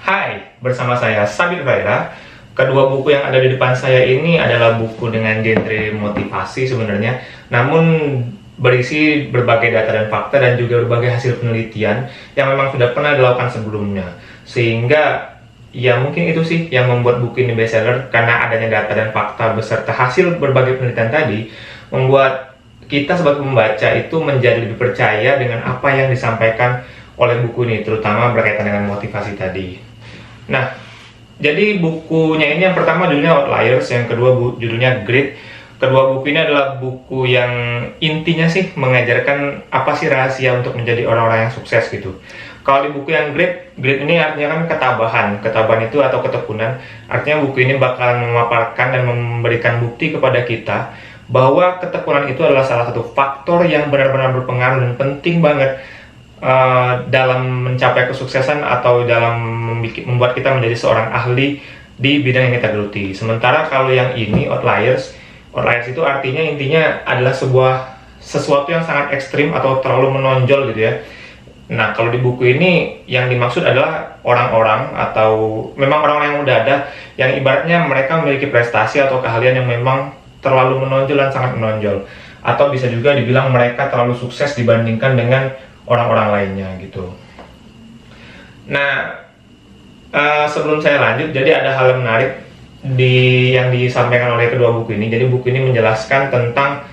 Hai, bersama saya Sabir Faira. Kedua buku yang ada di depan saya ini adalah buku dengan genre motivasi sebenarnya, namun berisi berbagai data dan fakta dan juga berbagai hasil penelitian yang memang sudah pernah dilakukan sebelumnya. Sehingga ya mungkin itu sih yang membuat buku ini bestseller, karena adanya data dan fakta beserta hasil berbagai penelitian tadi membuat kita sebagai pembaca itu menjadi lebih percaya dengan apa yang disampaikan oleh buku ini, terutama berkaitan dengan motivasi tadi. Nah, jadi bukunya ini yang pertama judulnya Outliers, yang kedua judulnya Grit. Kedua buku ini adalah buku yang intinya sih mengajarkan apa sih rahasia untuk menjadi orang-orang yang sukses gitu. Kalau di buku yang Grit ini artinya kan ketabahan itu atau ketekunan. Artinya buku ini bakalan memaparkan dan memberikan bukti kepada kita bahwa ketekunan itu adalah salah satu faktor yang benar-benar berpengaruh dan penting banget dalam mencapai kesuksesan atau dalam membuat kita menjadi seorang ahli di bidang yang kita geluti. Sementara kalau yang ini Outliers itu artinya intinya adalah sesuatu yang sangat ekstrim atau terlalu menonjol gitu ya. Nah, kalau di buku ini yang dimaksud adalah orang-orang atau memang orang-orang yang udah ada, yang ibaratnya mereka memiliki prestasi atau keahlian yang memang terlalu menonjol dan sangat menonjol, atau bisa juga dibilang mereka terlalu sukses dibandingkan dengan orang-orang lainnya gitu. Nah, sebelum saya lanjut, jadi ada hal yang menarik yang disampaikan oleh kedua buku ini. Jadi buku ini menjelaskan tentang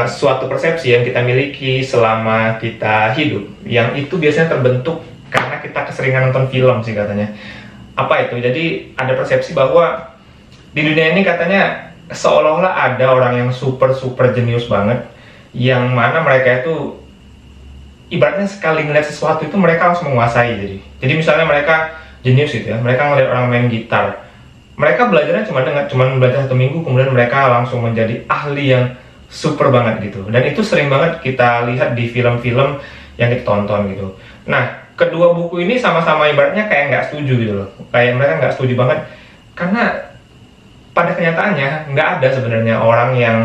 suatu persepsi yang kita miliki selama kita hidup, yang itu biasanya terbentuk karena kita keseringan nonton film sih katanya. Apa itu? Jadi ada persepsi bahwa di dunia ini katanya seolah-olah ada orang yang super jenius banget, yang mana mereka itu ibaratnya sekali ngeliat sesuatu itu mereka langsung menguasai. Jadi misalnya mereka jenius gitu ya, mereka ngeliat orang main gitar, mereka belajarnya cuma belajar 1 minggu, kemudian mereka langsung menjadi ahli yang super banget gitu. Dan itu sering banget kita lihat di film-film yang kita tonton gitu. Nah, kedua buku ini sama-sama ibaratnya kayak nggak setuju gitu loh, kayak mereka nggak setuju banget, karena pada kenyataannya nggak ada sebenarnya orang yang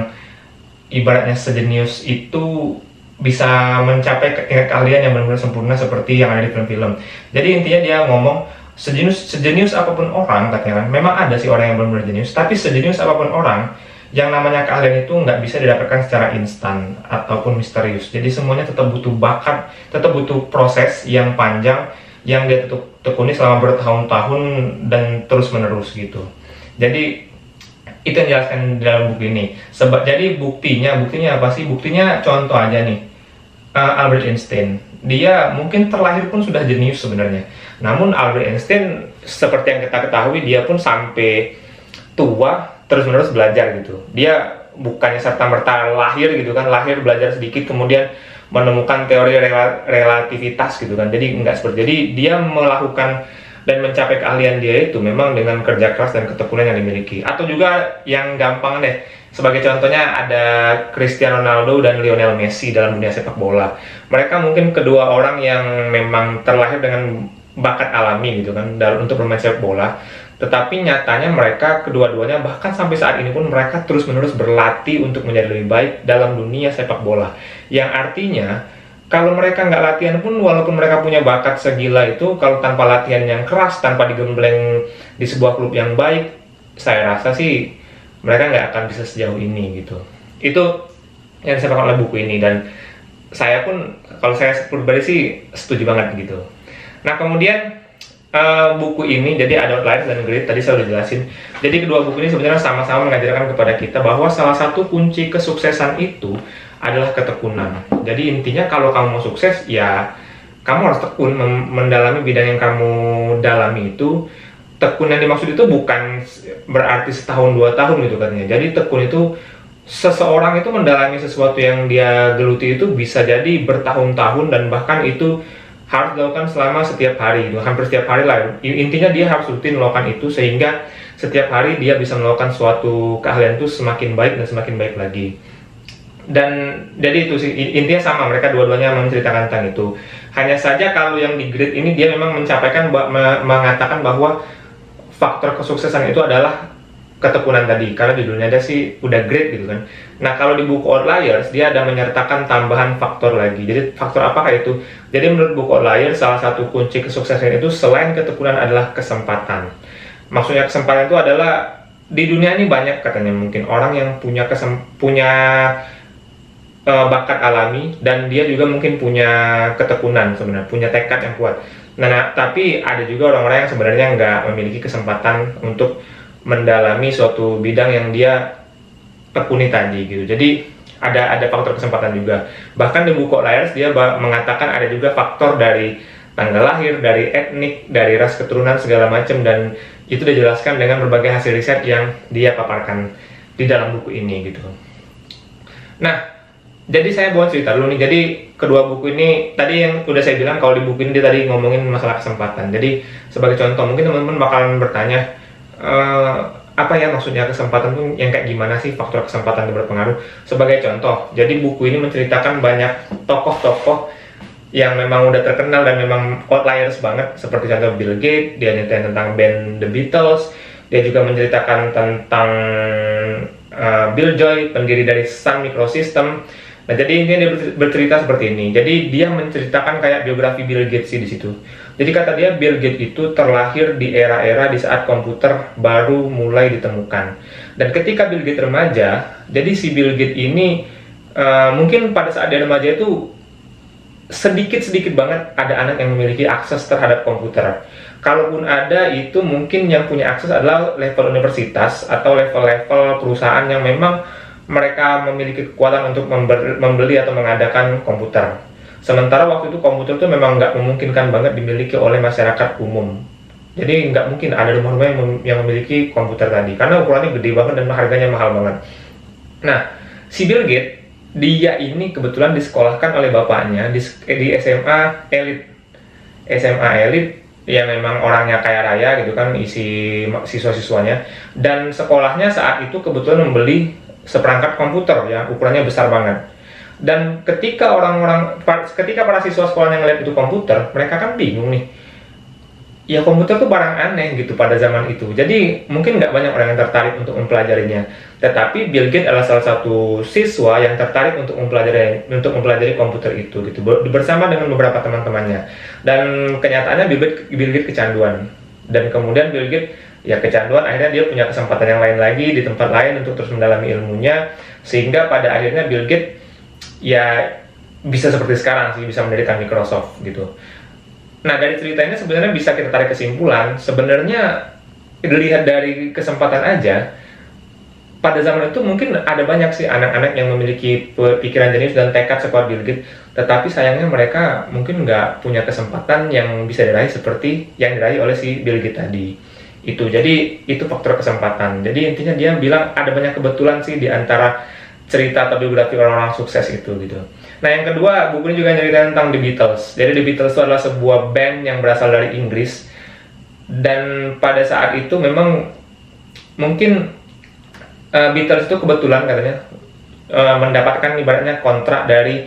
ibaratnya sejenius itu bisa mencapai tingkat keahlian yang benar-benar sempurna seperti yang ada di film-film. Jadi intinya dia ngomong sejenius apapun orang, katanya kan, memang ada sih orang yang benar-benar jenius, tapi sejenius apapun orang, yang namanya keahlian itu nggak bisa didapatkan secara instan ataupun misterius. Jadi semuanya tetap butuh bakat, tetap butuh proses yang panjang yang dia tekuni selama bertahun-tahun dan terus-menerus gitu. Jadi itu yang dijelaskan di dalam buku ini. Jadi buktinya apa sih? Buktinya contoh aja nih. Albert Einstein, dia mungkin terlahir pun sudah jenius sebenarnya. Namun Albert Einstein, seperti yang kita ketahui, dia pun sampai tua terus-menerus belajar gitu. Dia bukannya serta-merta lahir gitu kan, lahir belajar sedikit kemudian menemukan teori relativitas gitu kan. Jadi enggak seperti. Jadi dia melakukan dan mencapai keahlian dia itu memang dengan kerja keras dan ketekunan yang dimiliki. Atau juga yang gampang deh, sebagai contohnya ada Cristiano Ronaldo dan Lionel Messi dalam dunia sepak bola. Mereka mungkin kedua orang yang memang terlahir dengan bakat alami gitu kan untuk bermain sepak bola. Tetapi nyatanya mereka kedua-duanya bahkan sampai saat ini pun mereka terus-menerus berlatih untuk menjadi lebih baik dalam dunia sepak bola. Yang artinya kalau mereka nggak latihan pun, walaupun mereka punya bakat segila itu, kalau tanpa latihan yang keras, tanpa digembleng di sebuah klub yang baik, saya rasa sih mereka nggak akan bisa sejauh ini gitu. Itu yang disampaikan oleh buku ini, dan saya pun, kalau saya pribadi sih setuju banget gitu. Nah, kemudian buku ini, jadi ada Outliers dan Grit, tadi saya udah jelasin. Jadi kedua buku ini sebenarnya sama-sama mengajarkan kepada kita bahwa salah satu kunci kesuksesan itu adalah ketekunan. Jadi intinya kalau kamu mau sukses, ya kamu harus tekun mendalami bidang yang kamu dalami itu. Tekun yang dimaksud itu bukan berarti setahun 2 tahun gitu katanya. Jadi tekun itu seseorang itu mendalami sesuatu yang dia geluti itu bisa jadi bertahun-tahun, dan bahkan itu harus dilakukan selama setiap hari, hampir setiap hari lah. Intinya dia harus rutin melakukan itu sehingga setiap hari dia bisa melakukan suatu keahlian itu semakin baik dan semakin baik lagi. Dan jadi itu sih intinya sama, mereka dua-duanya menceritakan tentang itu. Hanya saja kalau yang di Grit ini dia memang mengatakan bahwa faktor kesuksesan itu adalah ketekunan tadi, karena judulnya aja sih udah great gitu kan. Nah, kalau di buku Outliers dia ada menyertakan tambahan faktor lagi. Jadi faktor apakah itu? Jadi menurut buku Outliers salah satu kunci kesuksesan itu selain ketekunan adalah kesempatan. Maksudnya kesempatan itu adalah di dunia ini banyak katanya mungkin orang yang punya bakat alami, dan dia juga mungkin punya ketekunan sebenarnya, punya tekad yang kuat. Nah, tapi ada juga orang-orang yang sebenarnya nggak memiliki kesempatan untuk mendalami suatu bidang yang dia tekuni tadi gitu. Jadi ada faktor kesempatan juga. Bahkan di buku Outliers dia mengatakan ada juga faktor dari tanggal lahir, dari etnik, dari ras keturunan segala macam, dan itu dijelaskan dengan berbagai hasil riset yang dia paparkan di dalam buku ini gitu. Nah, jadi saya buat cerita dulu nih. Jadi kedua buku ini tadi yang udah saya bilang, kalau di buku ini dia tadi ngomongin masalah kesempatan. Jadi sebagai contoh mungkin teman-teman bakalan bertanya, apa ya maksudnya kesempatan tuh yang kayak gimana sih, faktor kesempatan itu berpengaruh. Sebagai contoh, jadi buku ini menceritakan banyak tokoh-tokoh yang memang udah terkenal dan memang outliers banget, seperti contoh Bill Gates, dia nyeritain tentang band The Beatles, dia juga menceritakan tentang Bill Joy, pendiri dari Sun Microsystem. Nah, jadi ini dia bercerita seperti ini. Jadi dia menceritakan kayak biografi Bill Gates sih di situ. Jadi kata dia Bill Gates itu terlahir di era-era di saat komputer baru mulai ditemukan. Dan ketika Bill Gates remaja, jadi si Bill Gates ini mungkin pada saat dia remaja itu sedikit-sedikit banget ada anak yang memiliki akses terhadap komputer. Kalaupun ada, itu mungkin yang punya akses adalah level universitas atau level-level perusahaan yang memang mereka memiliki kekuatan untuk membeli atau mengadakan komputer. Sementara waktu itu komputer itu memang nggak memungkinkan banget dimiliki oleh masyarakat umum. Jadi nggak mungkin ada rumah-rumah yang memiliki komputer tadi, karena ukurannya gede banget dan harganya mahal banget. Nah, si Bill Gates, dia ini kebetulan disekolahkan oleh bapaknya di SMA elit. SMA elit yang memang orangnya kaya raya gitu kan, isi siswa-siswanya. Dan sekolahnya saat itu kebetulan membeli seperangkat komputer yang ukurannya besar banget. Dan ketika para siswa sekolahnya ngeliat itu komputer, mereka kan bingung nih. Ya komputer tuh barang aneh gitu pada zaman itu. Jadi mungkin nggak banyak orang yang tertarik untuk mempelajarinya. Tetapi Bill Gates adalah salah satu siswa yang tertarik untuk mempelajari komputer itu gitu, bersama dengan beberapa teman-temannya. Dan kenyataannya Bill Gates kecanduan. Dan kemudian Bill Gates ya kecanduan, akhirnya dia punya kesempatan yang lain lagi di tempat lain untuk terus mendalami ilmunya, sehingga pada akhirnya Bill Gates ya bisa seperti sekarang sih, bisa mendirikan Microsoft gitu. Nah, dari cerita ini sebenarnya bisa kita tarik kesimpulan, sebenarnya dilihat dari kesempatan aja, pada zaman itu mungkin ada banyak sih anak-anak yang memiliki pikiran jenius dan tekad seperti Bill Gates, tetapi sayangnya mereka mungkin nggak punya kesempatan yang bisa diraih seperti yang diraih oleh si Bill Gates tadi. Jadi itu faktor kesempatan. Jadi intinya dia bilang ada banyak kebetulan sih di antara cerita atau biografi orang-orang sukses itu gitu. Nah, yang kedua, buku ini juga nyeritain tentang The Beatles. Jadi The Beatles itu adalah sebuah band yang berasal dari Inggris, dan pada saat itu memang mungkin Beatles itu kebetulan katanya mendapatkan ibaratnya kontrak dari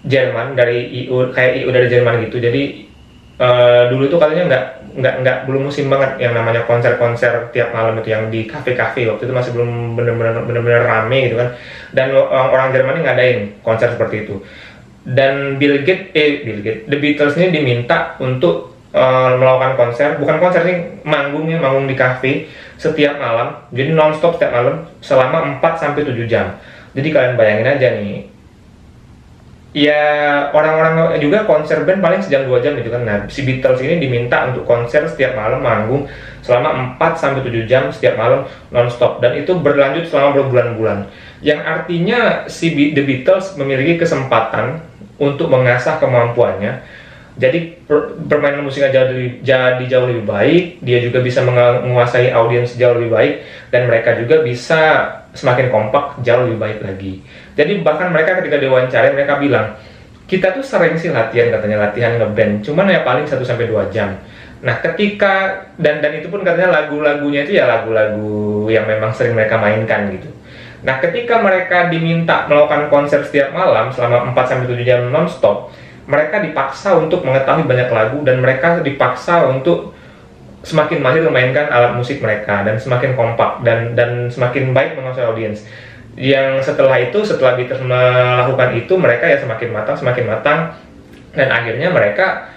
Jerman, dari EU, kayak EU dari Jerman gitu. Jadi dulu itu katanya belum musim banget yang namanya konser-konser tiap malam itu yang di kafe-kafe. Waktu itu masih belum bener-bener rame gitu kan. Dan orang Jerman ini ngadain konser seperti itu. Dan The Beatles ini diminta untuk melakukan konser, bukan konser sih, manggung di kafe setiap malam. Jadi non-stop setiap malam selama 4-7 jam. Jadi kalian bayangin aja nih, ya orang-orang juga konser band paling sejam 2 jam gitu kan. Nah, si Beatles ini diminta untuk konser setiap malam, manggung selama 4-7 jam setiap malam non-stop, dan itu berlanjut selama berbulan-bulan. Yang artinya The Beatles memiliki kesempatan untuk mengasah kemampuannya. Jadi permainan musiknya jadi jauh lebih baik, dia juga bisa menguasai audiens jauh lebih baik, dan mereka juga bisa semakin kompak jauh lebih baik lagi. Jadi bahkan mereka ketika diwawancara, mereka bilang, kita tuh sering sih latihan ngeband, cuman ya paling 1-2 jam. Nah, ketika dan itu pun katanya lagu-lagunya itu ya lagu-lagu yang memang sering mereka mainkan gitu. Nah, ketika mereka diminta melakukan konser setiap malam selama 4-7 jam non-stop, mereka dipaksa untuk mengetahui banyak lagu, dan mereka dipaksa untuk semakin mahir memainkan alat musik mereka dan semakin kompak dan semakin baik menguasai audiens. Yang setelah Beatles melakukan itu, mereka ya semakin matang dan akhirnya mereka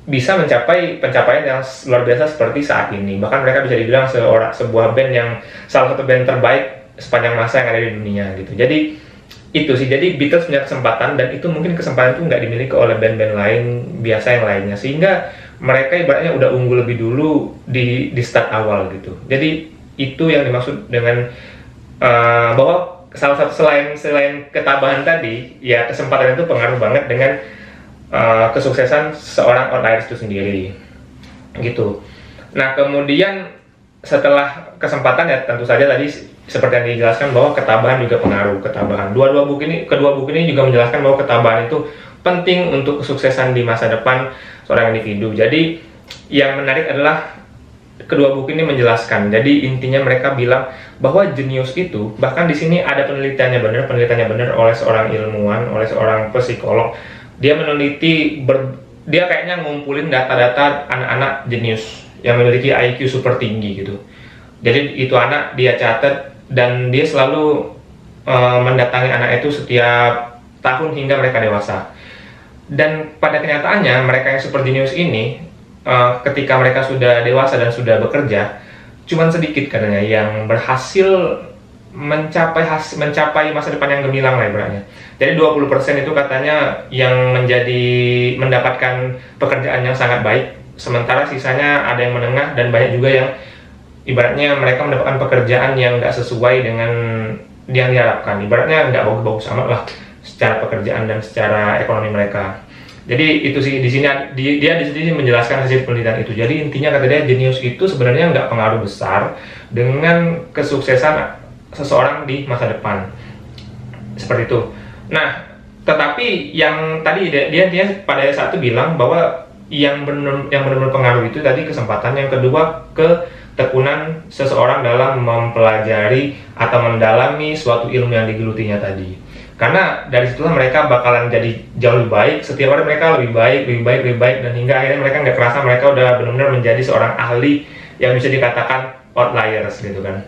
bisa mencapai pencapaian yang luar biasa seperti saat ini. Bahkan mereka bisa dibilang sebuah band yang salah satu band terbaik sepanjang masa yang ada di dunia gitu. Jadi itu sih, jadi Beatles punya kesempatan, dan itu mungkin kesempatan itu nggak dimiliki oleh band-band lain biasa yang lainnya, sehingga mereka ibaratnya udah unggul lebih dulu di start awal gitu. Jadi itu yang dimaksud dengan bahwa salah satu selain ketabahan tadi, ya kesempatan itu pengaruh banget dengan kesuksesan seorang Outliers itu sendiri gitu. Nah kemudian setelah kesempatan, ya tentu saja tadi seperti yang dijelaskan bahwa ketabahan juga pengaruh. Kedua buku ini juga menjelaskan bahwa ketabahan itu penting untuk kesuksesan di masa depan seorang individu. Jadi yang menarik adalah kedua buku ini menjelaskan. Jadi intinya mereka bilang bahwa jenius itu, bahkan di sini ada penelitiannya benar oleh seorang ilmuwan, oleh seorang psikolog. Dia meneliti, dia kayaknya ngumpulin data-data anak-anak jenius yang memiliki IQ super tinggi gitu. Jadi itu anak dia catat, dan dia selalu mendatangi anak itu setiap tahun hingga mereka dewasa. Dan pada kenyataannya mereka yang super jenius ini, ketika mereka sudah dewasa dan sudah bekerja, cuman sedikit katanya yang berhasil mencapai masa depan yang gemilang lah ibaratnya. Jadi 20% itu katanya yang mendapatkan pekerjaan yang sangat baik, sementara sisanya ada yang menengah, dan banyak juga yang ibaratnya mereka mendapatkan pekerjaan yang nggak sesuai dengan yang diharapkan. Ibaratnya nggak bagus-bagus amat lah secara pekerjaan dan secara ekonomi mereka. Jadi itu sih, di sini dia di sini menjelaskan hasil penelitian itu. Jadi intinya kata dia, jenius itu sebenarnya nggak pengaruh besar dengan kesuksesan seseorang di masa depan, seperti itu. Nah, tetapi yang tadi dia pada saat itu bilang bahwa yang benar-benar pengaruh itu tadi kesempatan, yang kedua ketekunan seseorang dalam mempelajari atau mendalami suatu ilmu yang digelutinya tadi. Karena dari situlah mereka bakalan jadi jauh lebih baik. Setiap hari mereka lebih baik, dan hingga akhirnya mereka nggak kerasa mereka udah benar-benar menjadi seorang ahli yang bisa dikatakan outliers gitu kan.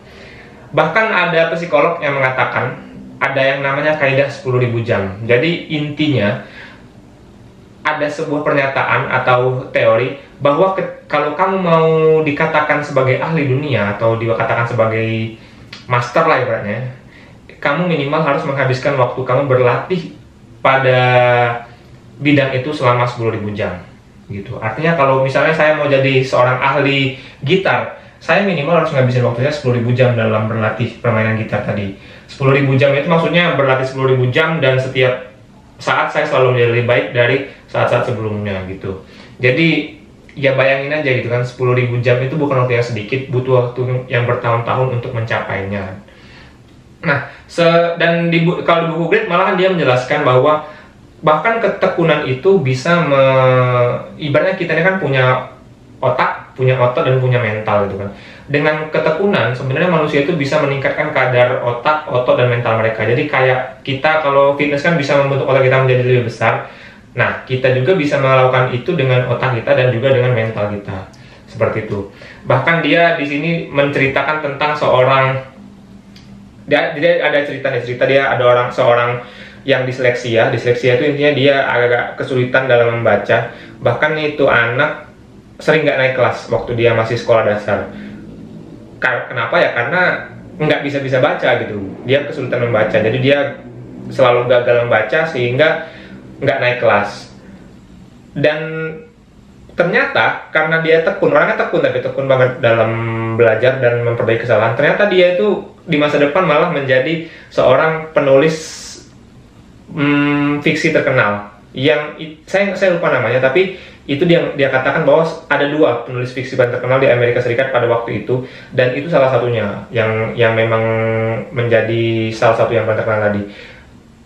Bahkan ada psikolog yang mengatakan ada yang namanya kaidah 10.000 jam. Jadi intinya ada sebuah pernyataan atau teori bahwa kalau kamu mau dikatakan sebagai ahli dunia atau dikatakan sebagai master lah ibaratnya, kamu minimal harus menghabiskan waktu kamu berlatih pada bidang itu selama 10.000 jam gitu. Artinya kalau misalnya saya mau jadi seorang ahli gitar, saya minimal harus ngabisin waktunya 10.000 jam dalam berlatih permainan gitar tadi. 10.000 jam itu maksudnya berlatih 10.000 jam, dan setiap saat saya selalu menjadi lebih baik dari saat-saat sebelumnya gitu. Jadi ya bayangin aja gitu kan, 10.000 jam itu bukan waktu yang sedikit, butuh waktu yang bertahun-tahun untuk mencapainya. Nah, kalau di buku Great malahan dia menjelaskan bahwa bahkan ketekunan itu bisa ibaratnya kita ini kan punya otak, punya otot, dan punya mental gitu kan. Dengan ketekunan sebenarnya manusia itu bisa meningkatkan kadar otak, otot, dan mental mereka. Jadi kayak kita kalau fitness kan bisa membentuk otak kita menjadi lebih besar. Nah, kita juga bisa melakukan itu dengan otak kita dan juga dengan mental kita. Seperti itu. Bahkan dia di sini menceritakan tentang dia ada cerita dia ada seorang yang disleksia itu intinya dia agak kesulitan dalam membaca. Bahkan itu anak sering nggak naik kelas waktu dia masih sekolah dasar. Kenapa ya? Karena nggak bisa baca gitu. Dia kesulitan membaca, jadi dia selalu gagal membaca sehingga nggak naik kelas. Dan ternyata karena dia orangnya tekun banget dalam belajar dan memperbaiki kesalahan. Ternyata dia itu di masa depan malah menjadi seorang penulis fiksi terkenal. Yang saya lupa namanya, tapi itu dia katakan bahwa ada 2 penulis fiksi paling terkenal di Amerika Serikat pada waktu itu, dan itu salah satunya yang memang menjadi salah satu yang paling terkenal tadi.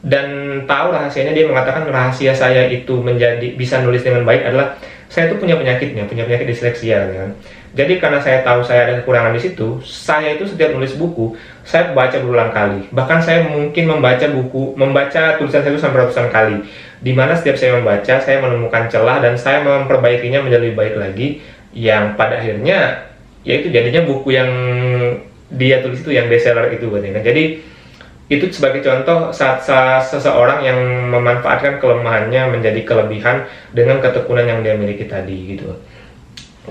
Dan tahu rahasianya, dia mengatakan rahasia saya itu bisa nulis dengan baik adalah saya itu punya penyakit disleksia kan. Jadi karena saya tahu saya ada kekurangan di situ, saya itu setiap nulis buku, saya baca berulang kali. Bahkan saya mungkin membaca tulisan saya itu sampai ratusan kali. Dimana setiap saya membaca, saya menemukan celah dan saya memperbaikinya menjadi lebih baik lagi. yang pada akhirnya ya itu jadinya buku yang dia tulis itu yang bestseller itu kan. Jadi itu sebagai contoh saat seseorang yang memanfaatkan kelemahannya menjadi kelebihan dengan ketekunan yang dia miliki tadi gitu.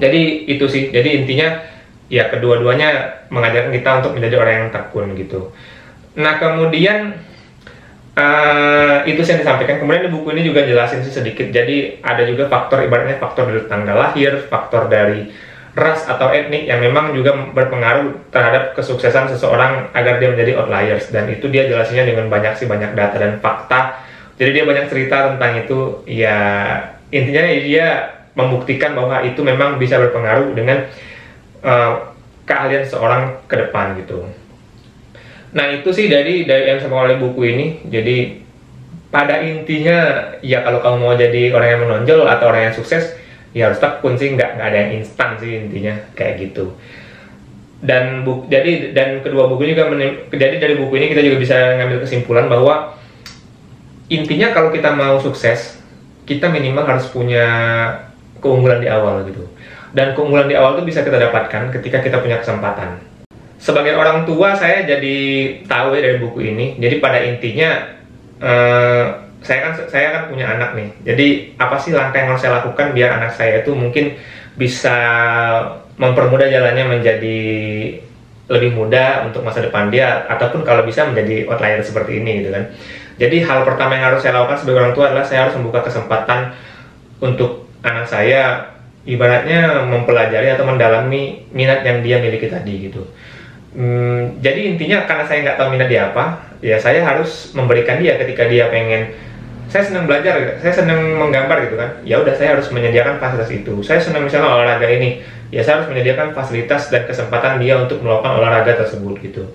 Jadi itu sih, jadi intinya ya kedua-duanya mengajarkan kita untuk menjadi orang yang tekun gitu. Nah kemudian itu yang disampaikan. Kemudian di buku ini juga jelasin sih sedikit. Jadi ada juga faktor, ibaratnya faktor dari tanggal lahir, faktor dari ras atau etnik yang memang juga berpengaruh terhadap kesuksesan seseorang agar dia menjadi outliers. Dan itu dia jelasinnya dengan banyak data dan fakta. Jadi dia banyak cerita tentang itu. Ya intinya dia membuktikan bahwa itu memang bisa berpengaruh dengan keahlian seseorang ke depan gitu. Nah itu sih dari yang sama oleh buku ini. Jadi pada intinya ya kalau kamu mau jadi orang yang menonjol atau orang yang sukses ya harus tekun sih, nggak ada yang instan sih intinya kayak gitu. Dan kedua buku juga jadi dari buku ini kita juga bisa ngambil kesimpulan bahwa intinya kalau kita mau sukses kita minimal harus punya keunggulan di awal gitu. Dan keunggulan di awal itu bisa kita dapatkan ketika kita punya kesempatan. Sebagai orang tua saya jadi tahu ya dari buku ini. Jadi pada intinya saya kan punya anak nih. Jadi apa sih langkah yang harus saya lakukan biar anak saya itu mungkin bisa mempermudah jalannya menjadi lebih mudah untuk masa depan dia, ataupun kalau bisa menjadi outlier seperti ini gitu kan. Jadi hal pertama yang harus saya lakukan sebagai orang tua adalah saya harus membuka kesempatan untuk anak saya ibaratnya mempelajari atau mendalami minat yang dia miliki tadi gitu. Jadi intinya karena saya nggak tahu minat dia apa, ya saya harus memberikan dia ketika dia pengen. Saya senang belajar, saya senang menggambar gitu kan. Ya udah saya harus menyediakan fasilitas itu. Saya senang misalnya olahraga ini, ya saya harus menyediakan fasilitas dan kesempatan dia untuk melakukan olahraga tersebut gitu.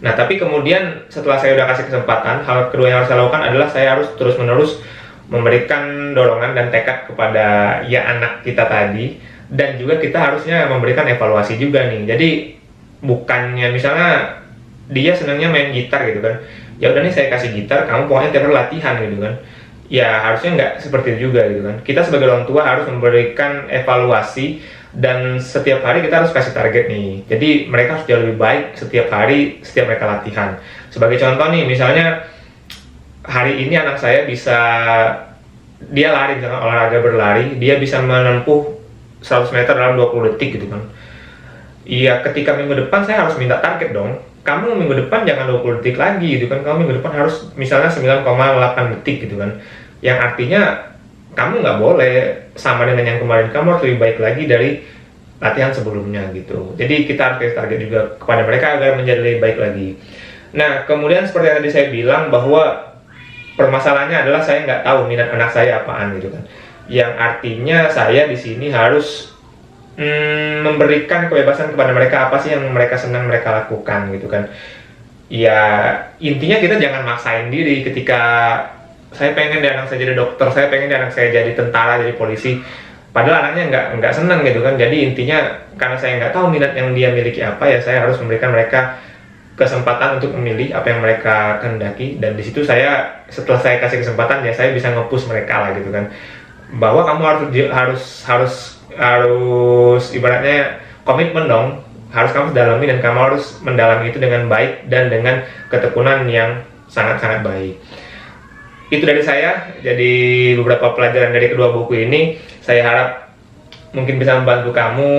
Nah tapi kemudian setelah saya udah kasih kesempatan, hal kedua yang harus saya lakukan adalah saya harus terus-menerus memberikan dorongan dan tekad kepada ya anak kita tadi, dan juga kita harusnya memberikan evaluasi juga nih. Jadi bukannya misalnya dia senangnya main gitar gitu kan, ya udah nih saya kasih gitar, kamu pokoknya tiap hari latihan gitu kan. Ya harusnya nggak seperti itu juga gitu kan. Kita sebagai orang tua harus memberikan evaluasi dan setiap hari kita harus kasih target nih. Jadi mereka harus jauh lebih baik setiap hari, setiap mereka latihan. Sebagai contoh nih, misalnya hari ini anak saya bisa, dia lari, misalnya olahraga berlari, dia bisa menempuh 100 meter dalam 20 detik gitu kan. Iya, ketika minggu depan saya harus minta target dong. Kamu minggu depan jangan 20 detik lagi gitu kan. Kamu minggu depan harus misalnya 9,8 detik gitu kan. Yang artinya kamu nggak boleh sama dengan yang kemarin, kamu harus lebih baik lagi dari latihan sebelumnya gitu. Jadi kita harus kasih target juga kepada mereka agar menjadi lebih baik lagi. Nah kemudian seperti yang tadi saya bilang bahwa permasalahannya adalah saya nggak tahu minat anak saya apaan gitu kan. Yang artinya saya di sini harus memberikan kebebasan kepada mereka, apa sih yang mereka senang mereka lakukan gitu kan. Ya intinya kita jangan maksain diri. Ketika saya pengen dia anak saya jadi dokter, saya pengen dia anak saya jadi tentara, jadi polisi, padahal anaknya nggak senang gitu kan. Jadi intinya karena saya nggak tahu minat yang dia miliki apa, ya saya harus memberikan mereka kesempatan untuk memilih apa yang mereka kehendaki. Dan di situ saya, setelah saya kasih kesempatan, ya saya bisa nge-push mereka lah gitu kan, bahwa kamu harus ibaratnya komitmen dong, harus kamu dalami, dan kamu harus mendalami itu dengan baik dan dengan ketekunan yang sangat-sangat baik. Itu dari saya. Jadi beberapa pelajaran dari kedua buku ini saya harap mungkin bisa membantu kamu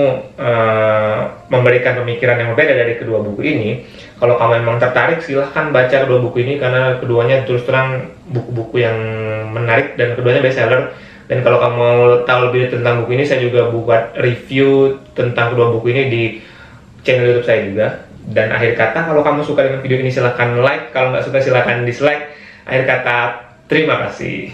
memberikan pemikiran yang berbeda dari kedua buku ini. Kalau kamu memang tertarik, silahkan baca kedua buku ini, karena keduanya terus terang buku-buku yang menarik dan keduanya bestseller. Dan kalau kamu mau tahu lebih tentang buku ini, saya juga buat review tentang kedua buku ini di channel YouTube saya juga. Dan akhir kata, kalau kamu suka dengan video ini silahkan like, kalau nggak suka silahkan dislike. Akhir kata, terima kasih.